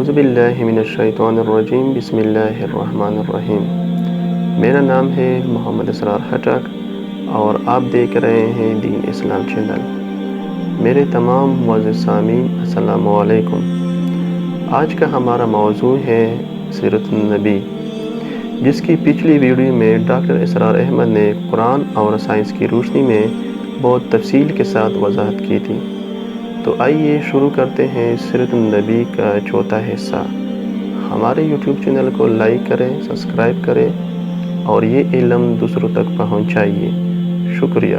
اعوذ باللہ من الشیطان الرجیم، بسم اللہ الرحمن الرحیم۔ میرا نام ہے محمد اسرار خٹک اور آپ دیکھ رہے ہیں دین اسلام چینل۔ میرے تمام معزز سامعین السلام علیکم۔ آج کا ہمارا موضوع ہے سیرت النبی، جس کی پچھلی ویڈیو میں ڈاکٹر اسرار احمد نے قرآن اور سائنس کی روشنی میں بہت تفصیل کے ساتھ وضاحت کی تھی۔ تو آئیے شروع کرتے ہیں سیرت النبی کا چوتھا حصہ۔ ہمارے یوٹیوب چینل کو لائک کریں، سبسکرائب کریں اور یہ علم دوسروں تک پہنچائیے۔ شکریہ۔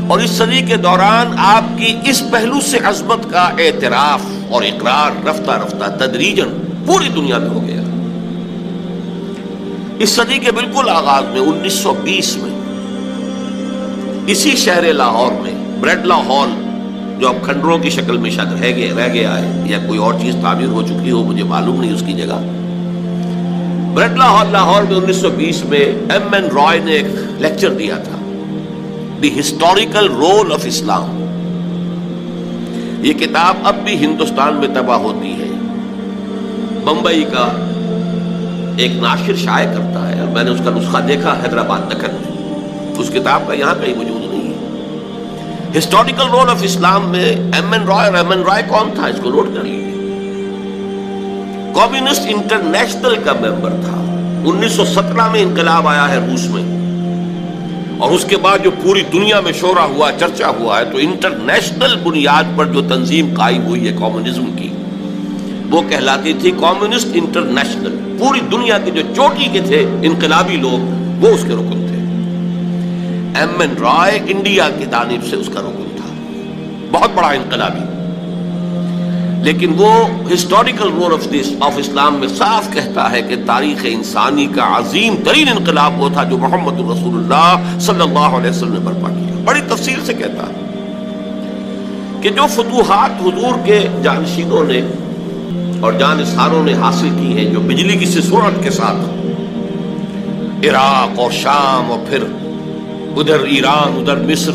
اور اس صدی کے دوران آپ کی اس پہلو سے عظمت کا اعتراف اور اقرار رفتہ رفتہ تدریجاً پوری دنیا میں ہو گیا۔ اس صدی کے بالکل آغاز میں 1920 میں اسی شہر لاہور میں بریڈلا ہال، جو اب کھنڈروں کی شکل میں شاید رہ گیا ہے یا کوئی اور چیز تعمیر ہو چکی ہو، مجھے معلوم نہیں اس کی جگہ، بریڈلا ہال لاہور میں 1920 میں ایم این رائے نے ایک لیکچر دیا تھا، دی ہسٹوریکل رول آف اسلام۔ یہ کتاب اب بھی ہندوستان میں طبع ہوتی ہے، بمبئی کا ایک ناشر شائع کرتا ہے، اور میں نے اس کا نسخہ دیکھا حیدرآباد دکن میں۔ اس کتاب کا یہاں کہیں وجود نہیں ہے۔ ہسٹوریکل رول آف اسلام میں ایم این رائے، اور ایم این رائے کون تھا اس کو نوٹ کر لیجیے، کمیونسٹ انٹرنیشنل کا ممبر تھا۔ 1917 میں انقلاب آیا ہے روس میں، اور اس کے بعد جو پوری دنیا میں شورا ہوا، چرچا ہوا ہے، تو انٹرنیشنل بنیاد پر جو تنظیم قائم ہوئی ہے کمیونزم کی، وہ کہلاتی تھی کمیونسٹ انٹرنیشنل۔ پوری دنیا کے جو چوٹی کے تھے انقلابی لوگ، وہ اس کے رکن تھے۔ ایم این رائے انڈیا کی جانب سے اس کا رکن تھا، بہت بڑا انقلابی، لیکن وہ ہسٹوریکل رول آف اسلام میں صاف کہتا ہے کہ تاریخ انسانی کا عظیم ترین انقلاب وہ تھا جو محمد رسول اللہ صلی اللہ علیہ وسلم نے برپا کیا۔ بڑی تفصیل سے کہتا ہے کہ جو فتوحات حضور کے جانشینوں نے اور جانثاروں نے حاصل کی ہیں، جو بجلی کی سی سرعت کے ساتھ عراق اور شام اور پھر ادھر ایران، ادھر مصر،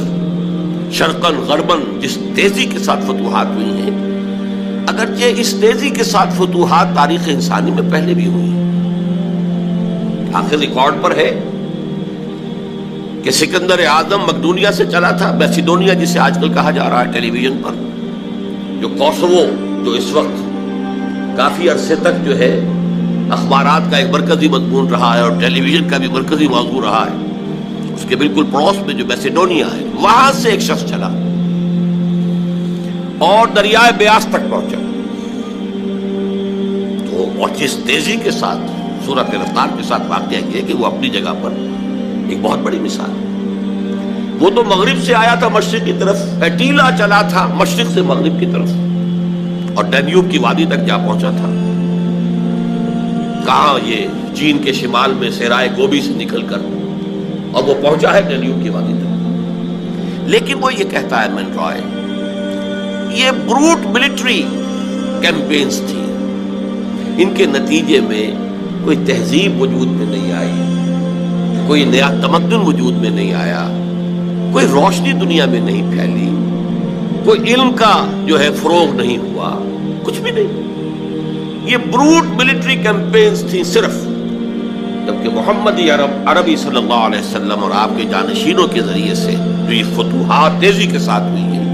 شرقاً غرباً جس تیزی کے ساتھ فتوحات ہوئی ہیں، اگرچہ اس تیزی کے ساتھ فتوحات تاریخ انسانی میں پہلے بھی ہوئی ہیں۔ آخر ریکارڈ پر ہے کہ سکندر اعظم مقدونیہ سے چلا تھا، میسیڈونیا جسے آج کل کہا جا رہا ہے ٹیلی ویژن پر، جو کوسوو، جو اس وقت کافی عرصے تک جو ہے اخبارات کا ایک مرکزی مضمون رہا ہے اور ٹیلی ویژن کا بھی مرکزی موضوع رہا ہے، اس کے بالکل پڑوس میں جو میسیڈونیا ہے، وہاں سے ایک شخص چلا اور دریائے بیاس تک پہنچا، تو اور جس تیزی کے ساتھ، سرعت رفتار کے ساتھ واقعہ یہ کہ وہ اپنی جگہ پر ایک بہت بڑی مثال ہے۔ وہ تو مغرب سے آیا تھا مشرق کی طرف، ایٹیلا چلا تھا مشرق سے مغرب کی طرف، اور ڈینیوب کی وادی تک جا پہنچا تھا۔ کہاں یہ چین کے شمال میں صحرائے گوبی سے نکل کر، اور وہ پہنچا ہے ڈینیوب کی وادی تک۔ لیکن وہ یہ کہتا ہے ایم این رائے، یہ بروٹ ملٹری کیمپینز تھی، ان کے نتیجے میں کوئی تہذیب وجود میں نہیں آئی، کوئی نیا تمدن وجود میں نہیں آیا، کوئی روشنی دنیا میں نہیں پھیلی، کوئی علم کا جو ہے فروغ نہیں ہوا، کچھ بھی نہیں۔ یہ بروٹ ملٹری کیمپینز تھی صرف، جبکہ محمد عربی صلی اللہ علیہ وسلم اور آپ کے جانشینوں کے ذریعے سے جو یہ فتوحات تیزی کے ساتھ ہوئی ہیں،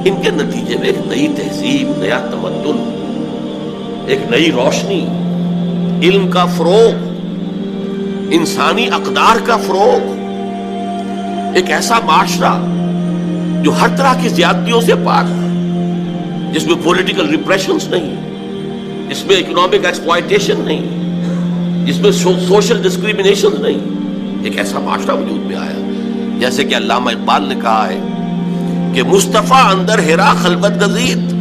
ان کے نتیجے میں ایک نئی تہذیب، نیا تمدن، ایک نئی روشنی، علم کا فروغ، انسانی اقدار کا فروغ، ایک ایسا معاشرہ جو ہر طرح کی زیادتیوں سے پاک، جس میں پولیٹیکل ریپریشنز نہیں، جس میں اکنامک ایکسپلائٹیشن نہیں، جس میں سوشل ڈسکریمنیشن نہیں، ایک ایسا معاشرہ وجود میں آیا۔ جیسے کہ علامہ اقبال نے کہا ہے کہ مصطفیٰ اندر ہرا خلوت گزید،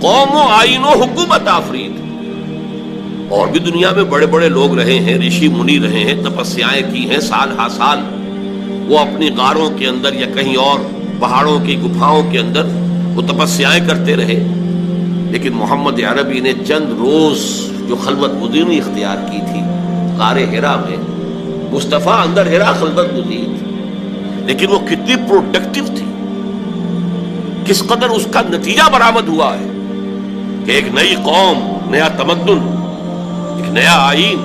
قوم و آئین و حکومت آفرید۔ اور بھی دنیا میں بڑے بڑے لوگ رہے ہیں، رشی منی رہے ہیں، تپسیائیں کی ہیں سال ہا سال، وہ اپنی غاروں کے اندر یا کہیں اور پہاڑوں کی گپھاؤں کے اندر وہ تپسیائیں کرتے رہے، لیکن محمد عربی نے چند روز جو خلوت گزینی اختیار کی تھی غار ہرا میں، مصطفیٰ اندر ہرا خلوت گزید، لیکن وہ کتنی پروڈکٹیو تھی، کس قدر اس کا نتیجہ برآمد ہوا ہے۔ کہ ایک نئی قوم، نیا تمدن، ایک نیا آئین،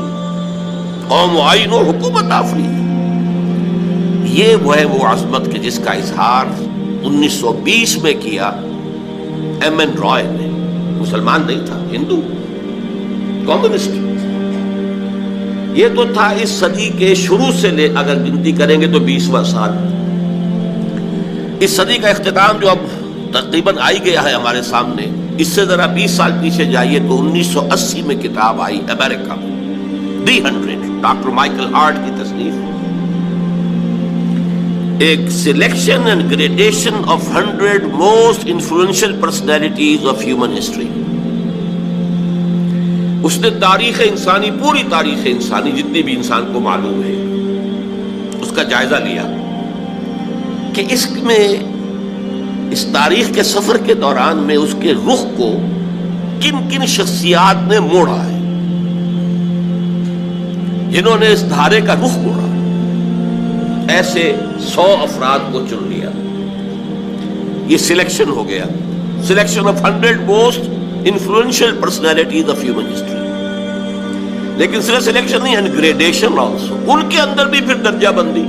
قوم و آئین و حکومت آفری. یہ وہ ہے وہ عظمت کہ جس کا اظہار 1920 میں کیا ایم این رائے نے. مسلمان نہیں تھا، ہندو، کمیونسٹ. یہ تو تھا اس صدی کے شروع سے لے، اگر گنتی کریں گے تو 20واں سال. اس صدی کا اختتام جو اب تقریباً آئی گیا ہے ہمارے سامنے، اس سے ذرا 20 سال پیچھے جائیے تو 1980 میں کتاب آئی امریکہ میں، دی 100، ڈاکٹر مائیکل ہارٹ کی تصنیف. ایک selection and gradation of 100 most influential personalities of human history. اس نے تاریخ انسانی، پوری تاریخ انسانی جتنی بھی انسان کو معلوم ہے، اس کا جائزہ لیا کہ اس میں، اس تاریخ کے سفر کے دوران میں اس کے رخ کو کن کن شخصیات نے موڑا ہے، جنہوں نے اس دھارے کا رخ موڑا. ایسے 100 افراد کو چن لیا. یہ سلیکشن ہو گیا، selection of 100 most influential personalities of human history. لیکن صرف سلیکشن نہیں، اینڈ گریڈیشن آلسو. ان کے اندر بھی پھر درجہ بندی.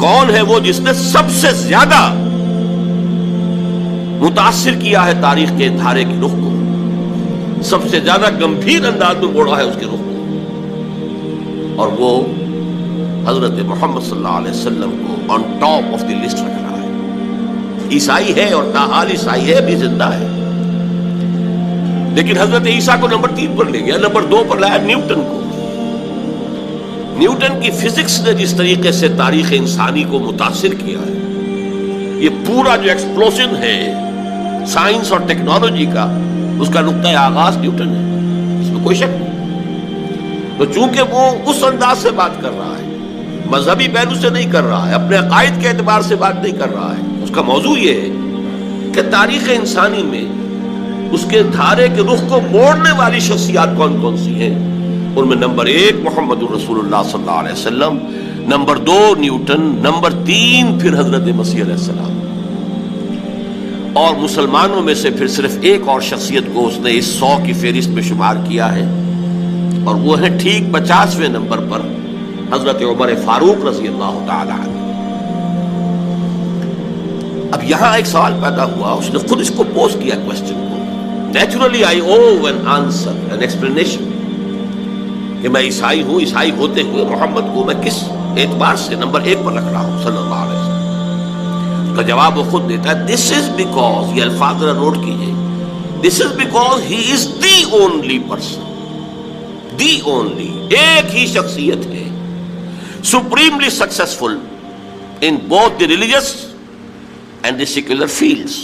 کون ہے وہ جس نے سب سے زیادہ متاثر کیا ہے تاریخ کے دھارے کی رخ کو، سب سے زیادہ گمبھیر انداز میں موڑا ہے اس کے رخ کو، اور وہ حضرت محمد صلی اللہ علیہ وسلم کو on top of the list رکھ رہا ہے. عیسائی ہے اور تاحال عیسائی ہے، بھی زندہ ہے، لیکن حضرت عیسیٰ کو نمبر 3 پر لے گیا. نمبر 2 پر لایا نیوٹن کو. نیوٹن کی فزکس نے جس طریقے سے تاریخ انسانی کو متاثر کیا ہے، یہ پورا جو ایکسپلوژن ہے سائنس اور ٹیکنالوجی کا، اس کا نقطۂ آغاز نیوٹن ہے، اس میں کوئی شک نہیں. تو چونکہ وہ اس انداز سے بات کر رہا ہے، مذہبی پہلو سے نہیں کر رہا ہے، اپنے عقائد کے اعتبار سے بات نہیں کر رہا ہے، اس کا موضوع یہ ہے کہ تاریخ انسانی میں اس کے دھارے کے رخ کو موڑنے والی شخصیات کون کون سی ہیں. ان میں نمبر 1 محمد الرسول اللہ صلی اللہ علیہ وسلم، نمبر 2 نیوٹن، نمبر 3 پھر حضرت مسیح علیہ السلام. اور مسلمانوں میں سے پھر صرف ایک اور شخصیت کو اس نے اس 100 کی فہرست میں شمار کیا ہے، اور وہ ہے ٹھیک 50ویں نمبر پر حضرت عمر فاروق رضی اللہ تعالی عنہ. اب یہاں ایک سوال پیدا ہوا، اس نے خود اس کو پوز کیا کوشچن کو. Naturally I O an answer, an explanation, کہ میں عیسائی ہوں، عیسائی ہوتے ہوئے محمد کو میں کس اعتبار سے نمبر 1 پر رکھ رہا ہوں صلی اللہ علیہ وسلم. اس کا جواب وہ خود دیتا ہے، دس از بیکاز، یہ الفاظ ذرا نوٹ کیجیے، this is because he is the only person, the only, ایک ہی شخصیت ہے supremely successful in both the religious and the secular fields.